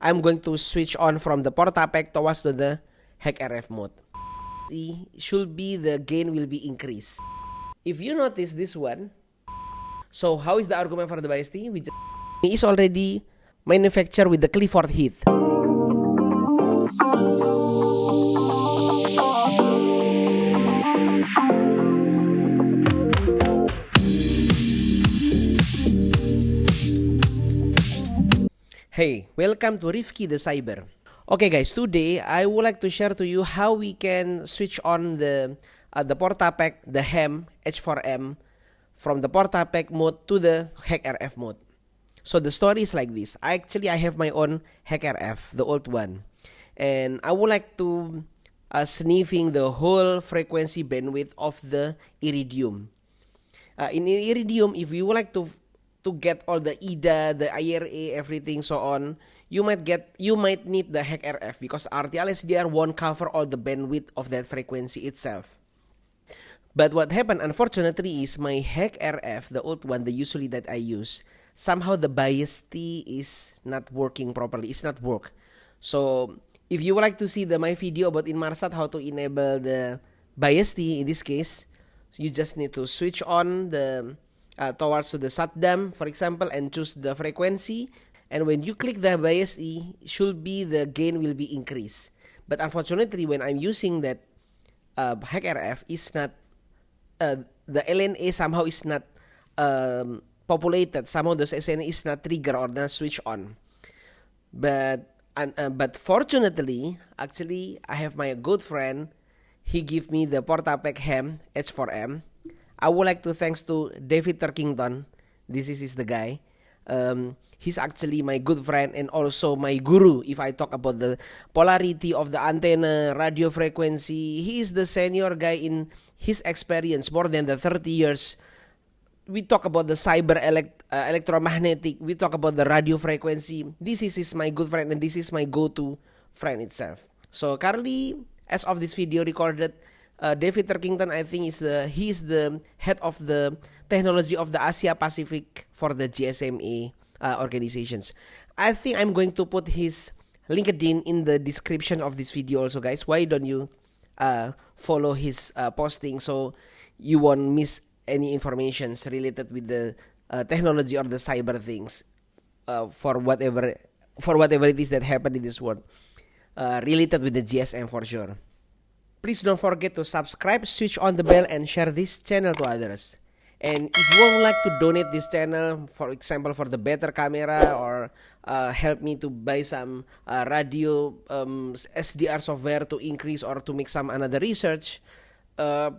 I'm going to switch on from the PortaPack towards to the HackRF mode. Should be the gain will be increased. If you notice this one, so how is the argument for the Biastee? Which is already manufactured with the Clifford heat. Hey, welcome to Rifki the Cyber. Okay guys, today I would like to share to you how we can switch on the PortaPack, the HEM H4M from the PortaPack mode to the HackRF mode. So the story is like this. I have my own HackRF, the old one. And I would like to sniffing the whole frequency bandwidth of the iridium. In iridium, if you would like to get all the IDA, the IRA, everything so on, you might need the HackRF because rtl-sdr won't cover all the bandwidth of that frequency itself. But what happened, unfortunately, is my HackRF, the old one, the usually that I use, somehow the Biastee is not working properly. It's not work. So if you would like to see my video about Inmarsat how to enable the Biastee in this case, you just need to switch on the towards to the SATDAM, for example, and choose the frequency. And when you click the Biastee, should be the gain will be increased. But unfortunately, when I'm using that HackRF, is not the LNA somehow is not populated. Somehow the LNA is not trigger or not switch on. But fortunately, actually, I have my good friend. He gave me the PortaPack HEM H4M. I would like to thanks to David Turkington. This is the guy. He's actually my good friend and also my guru if I talk about the polarity of the antenna, radio frequency. He is the senior guy in his experience, more than the 30 years. We talk about the cyber electromagnetic. We talk about the radio frequency. This is my good friend and this is my go-to friend itself. So currently, as of this video recorded, David Turkington, I think he's the head of the technology of the Asia Pacific for the GSMA organizations. I think I'm going to put his LinkedIn in the description of this video also, guys. Why don't you follow his posting so you won't miss any informations related with the technology or the cyber things for whatever it is that happened in this world related with the GSM for sure. Please don't forget to subscribe, switch on the bell, and share this channel to others. And if you would like to donate this channel, for example, for the better camera or help me to buy some radio SDR software to increase or to make some another research,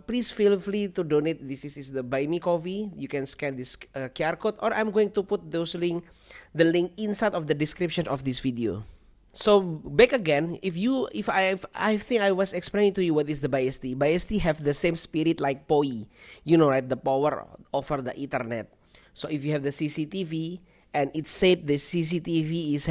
please feel free to donate. This is the Buy Me Coffee. You can scan this QR code, or I'm going to put the link inside of the description of this video. So back again, if I think I was explaining to you what is the Biastee. Biastee have the same spirit like PoE, you know, right? The power over the Ethernet. So if you have the CCTV and it said the CCTV is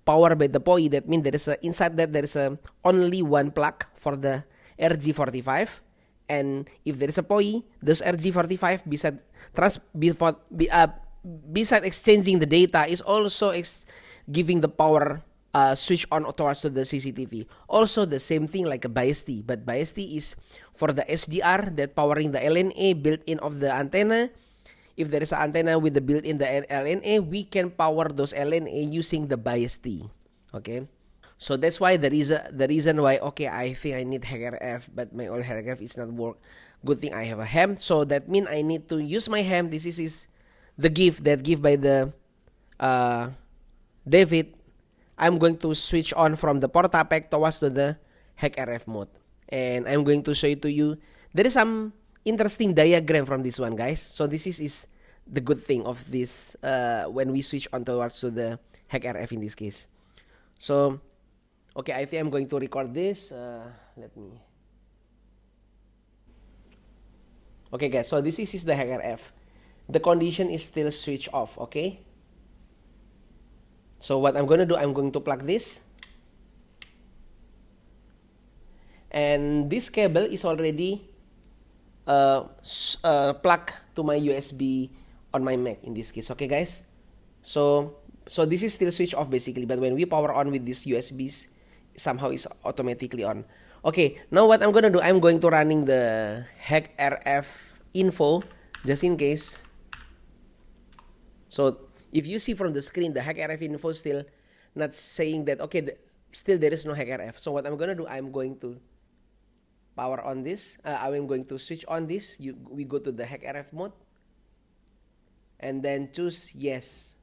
powered by the PoE, that means inside that there is only one plug for the RG45, and if there is a PoE, those RG45 besides exchanging the data is also giving the power. Switch on towards to the CCTV. Also the same thing like a Biastee, but Biastee is for the SDR that powering the LNA built-in of the antenna. If there is an antenna with the built-in the LNA, we can power those LNA using the Biastee. Okay, so that's why the reason why I think I need HackRF, but my old HackRF is not work. Good thing I have a HEM, so that means I need to use my HEM. This is the gift by the David. I'm going to switch on from the PortaPack towards to the HackRF mode. And I'm going to show it to you. There is some interesting diagram from this one, guys. So this is the good thing of this when we switch on towards to the HackRF in this case. So, okay, I think I'm going to record this. Okay, guys, so this is the HackRF. The condition is still switch off, okay? So what I'm going to do, I'm going to plug this. And this cable is already plugged to my USB on my Mac in this case. Okay, guys? So So this is still switch off basically, but when we power on with these USBs, somehow it's automatically on. Okay, now what I'm gonna do, I'm going to running the HackRF info just in case. So if you see from the screen, the HackRF info still not saying that, okay, still there is no HackRF. So what I'm gonna do, I'm going to power on this. I'm going to switch on this. We go to the HackRF mode and then choose yes.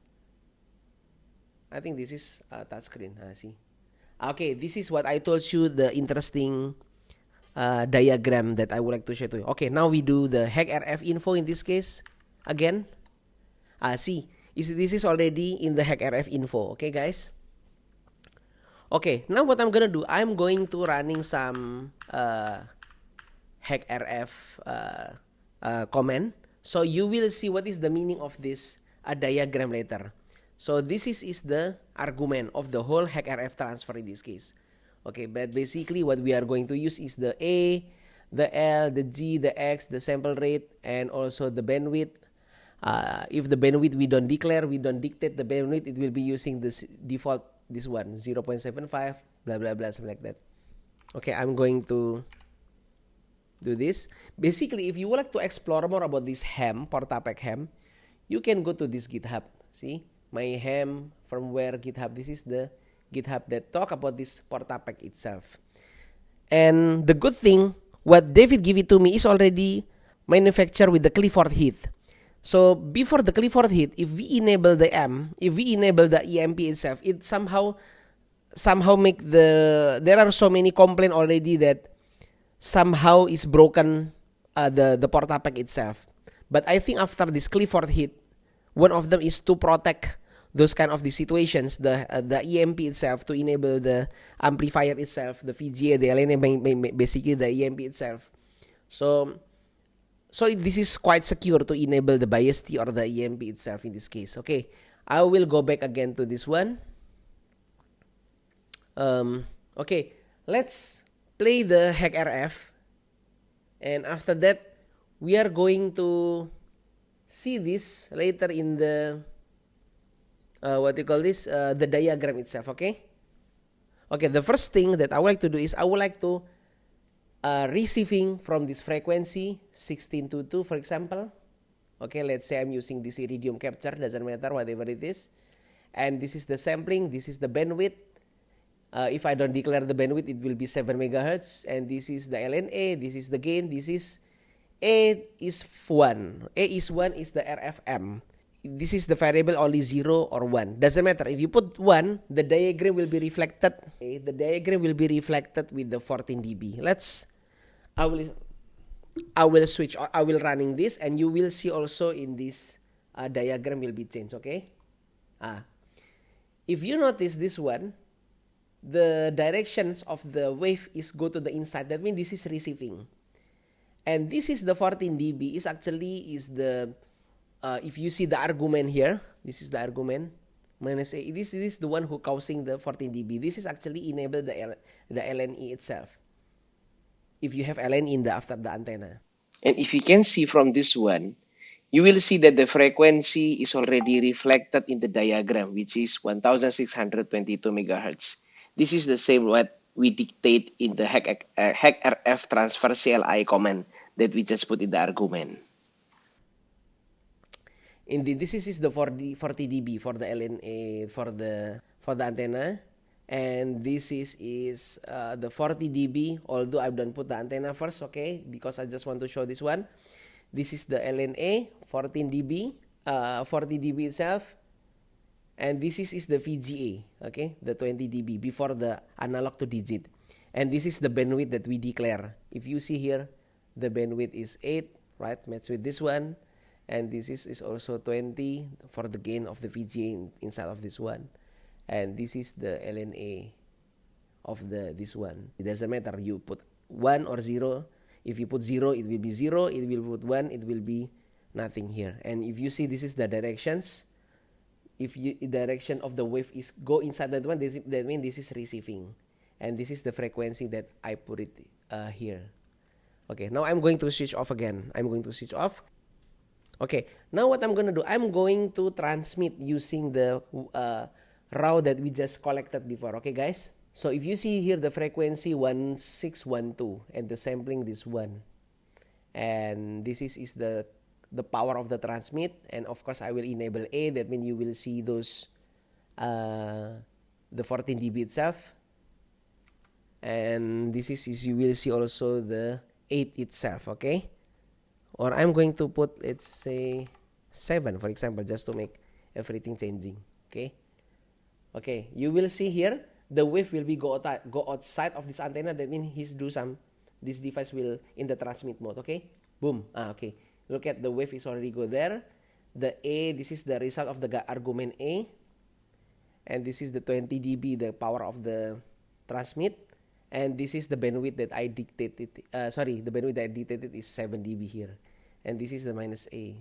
I think this is touchscreen. See. Okay, this is what I told you, the interesting diagram that I would like to show to you. Okay, now we do the HackRF info in this case again. See, this is already in the HackRF info. Okay, guys. Okay, now what I'm gonna do, I'm going to running some HackRF command. So you will see what is the meaning of this diagram later. So this is the argument of the whole HackRF transfer in this case. Okay, but basically what we are going to use is the A, the L, the G, the X, the sample rate, and also the bandwidth. If the bandwidth we don't declare, we don't dictate the bandwidth, it will be using this default, this one, 0.75, blah, blah, blah, something like that. Okay, I'm going to do this. Basically, if you would like to explore more about this ham, PortaPack ham, you can go to this GitHub. See? My ham firmware GitHub. This is the GitHub that talk about this PortaPack itself. And the good thing, what David give it to me is already manufactured with the Clifford heat. So before the Clifford heat, if we enable the if we enable the EMP itself, it somehow make there are so many complaints already that somehow is broken the PortaPack itself. But I think after this Clifford heat, one of them is to protect those kind of the situations, the EMP itself, to enable the amplifier itself, the VGA, the LNA, basically the EMP itself. So this is quite secure to enable the Biastee or the EMP itself in this case. Okay, I will go back again to this one. Okay, let's play the HackRF, and after that, we are going to see this later in the the diagram itself. Okay, the first thing that I would like to do is I would like to receiving from this frequency 1622, for example. Okay, let's say I'm using this iridium capture, doesn't matter, whatever it is. And this is the sampling, this is the bandwidth. If I don't declare the bandwidth, it will be 7 megahertz. And this is the LNA, this is the gain, this is A is 1. A is 1 is the RFM. This is the variable only 0 or 1. Doesn't matter. If you put 1, the diagram will be reflected. Okay? The diagram will be reflected with the 14 dB. I will switch. I will running this, and you will see also in this diagram will be changed. Okay. If you notice this one, the directions of the wave is go to the inside. That means this is receiving, and this is the 14 dB. Is actually is the if you see the argument here, this is the argument minus A. This is the one who causing the 14 dB. This is actually enable the LNE itself. If you have LNE after the antenna. And if you can see from this one, you will see that the frequency is already reflected in the diagram, which is 1622 megahertz. This is the same what we dictate in the HackRF transfer CLI command that we just put in the argument. Indeed, this is the 40 dB for the LNA for the antenna, and this is the 40 dB. Although I don't put the antenna first, okay, because I just want to show this one. This is the LNA 14 dB, 40 dB itself, and this is the VGA, okay, the 20 dB before the analog to digit, and this is the bandwidth that we declare. If you see here, the bandwidth is 8, right? Match with this one. And this is also 20 for the gain of the VGA inside of this one. And this is the LNA of this one. It doesn't matter. You put 1 or 0. If you put 0, it will be 0. It will put 1, it will be nothing here. And if you see, this is the directions. If the direction of the wave is go inside that one, that means this is receiving. And this is the frequency that I put it here. Okay, now I'm going to switch off again. I'm going to switch off. Okay, now what I'm gonna do, I'm going to transmit using the row that we just collected before. Okay, guys? So if you see here the frequency 1612 and the sampling this one, and this is the power of the transmit, and of course I will enable A. That means you will see those the 14 dB itself, and this is you will see also the 8 itself. Okay, or I'm going to put, let's say 7 for example, just to make everything changing. Okay, you will see here the wave will be go outside of this antenna. That means this device will in the transmit mode. Okay, boom. Okay, look at the wave is already go there. The A, this is the result of the argument A, and this is the 20 dB, the power of the transmit, and this is the bandwidth that I dictated. The bandwidth that I dictated is 7 dB here, and this is the minus A.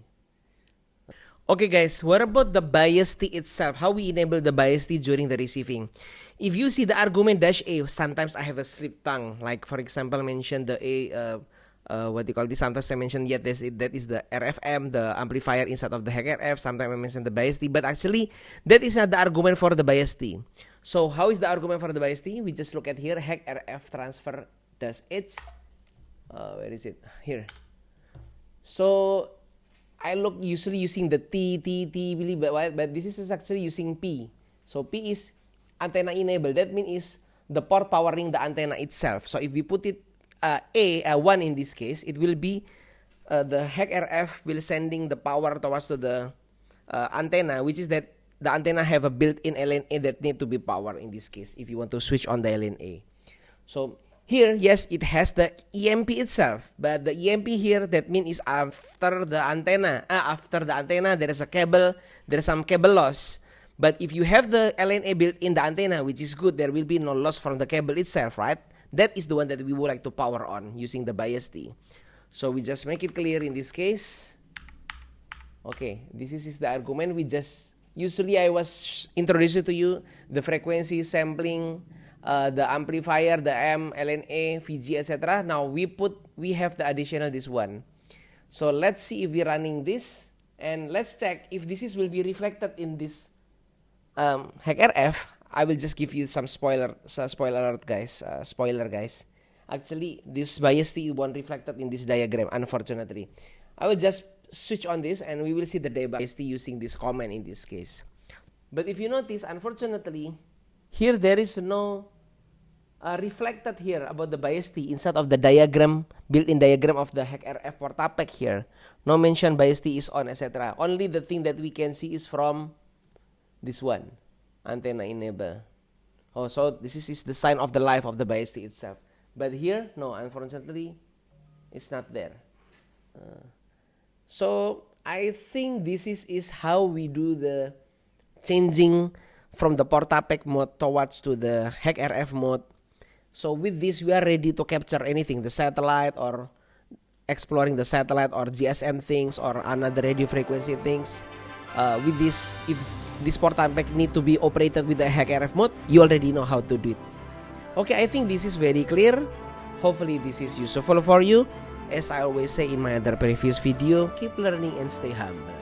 Okay guys, what about the Biastee itself? How we enable the Biastee during the receiving? If you see the argument -A, sometimes I have a slip tongue. Like for example, mention the A, what do you call this? Sometimes I mention that is the RFM, the amplifier inside of the HackRF. Sometimes I mention the Biastee, but actually that is not the argument for the Biastee. So how is the argument for the Biastee? We just look at here, HackRF transfer does its. Where is it? Here. So I look usually using the T, but this is actually using P. So P is antenna enabled. That means the port powering the antenna itself. So if we put it A1 in this case, it will be the HackRF will sending the power towards to the antenna, which is that the antenna have a built-in LNA that need to be powered in this case if you want to switch on the LNA. So here, yes, it has the EMP itself, but the EMP here, that means is after the antenna. After the antenna, there is a cable, there is some cable loss. But if you have the LNA built in the antenna, which is good, there will be no loss from the cable itself, right? That is the one that we would like to power on using the Biastee. So we just make it clear in this case. Okay, this is the argument. We just, usually I was introducing to you the frequency sampling, the amplifier, the M, LNA, VGA, etc. Now we have the additional this one. So let's see if we're running this, and let's check if this will be reflected in this HackRF. I will just give you some spoiler alert, guys. Spoiler, guys. Actually, this Biastee won't reflected in this diagram, unfortunately. I will just switch on this, and we will see the Biastee using this command in this case. But if you notice, unfortunately, here there is no reflected here about the Biastee inside of the diagram, built-in diagram of the HackRF PortaPack here. No mention Biastee is on, etc. Only the thing that we can see is from this one, antenna enable. Oh, so this is the sign of the life of the Biastee itself. But here, no, unfortunately, it's not there. So I think this is how we do the changing from the PortaPack mode towards to the HackRF mode. So with this, we are ready to capture anything, the satellite or exploring the satellite or GSM things or another radio frequency things. With this, if this PortaPack need to be operated with the HackRF mode, you already know how to do it. Okay, I think this is very clear. Hopefully this is useful for you. As I always say in my other previous video, keep learning and stay humble.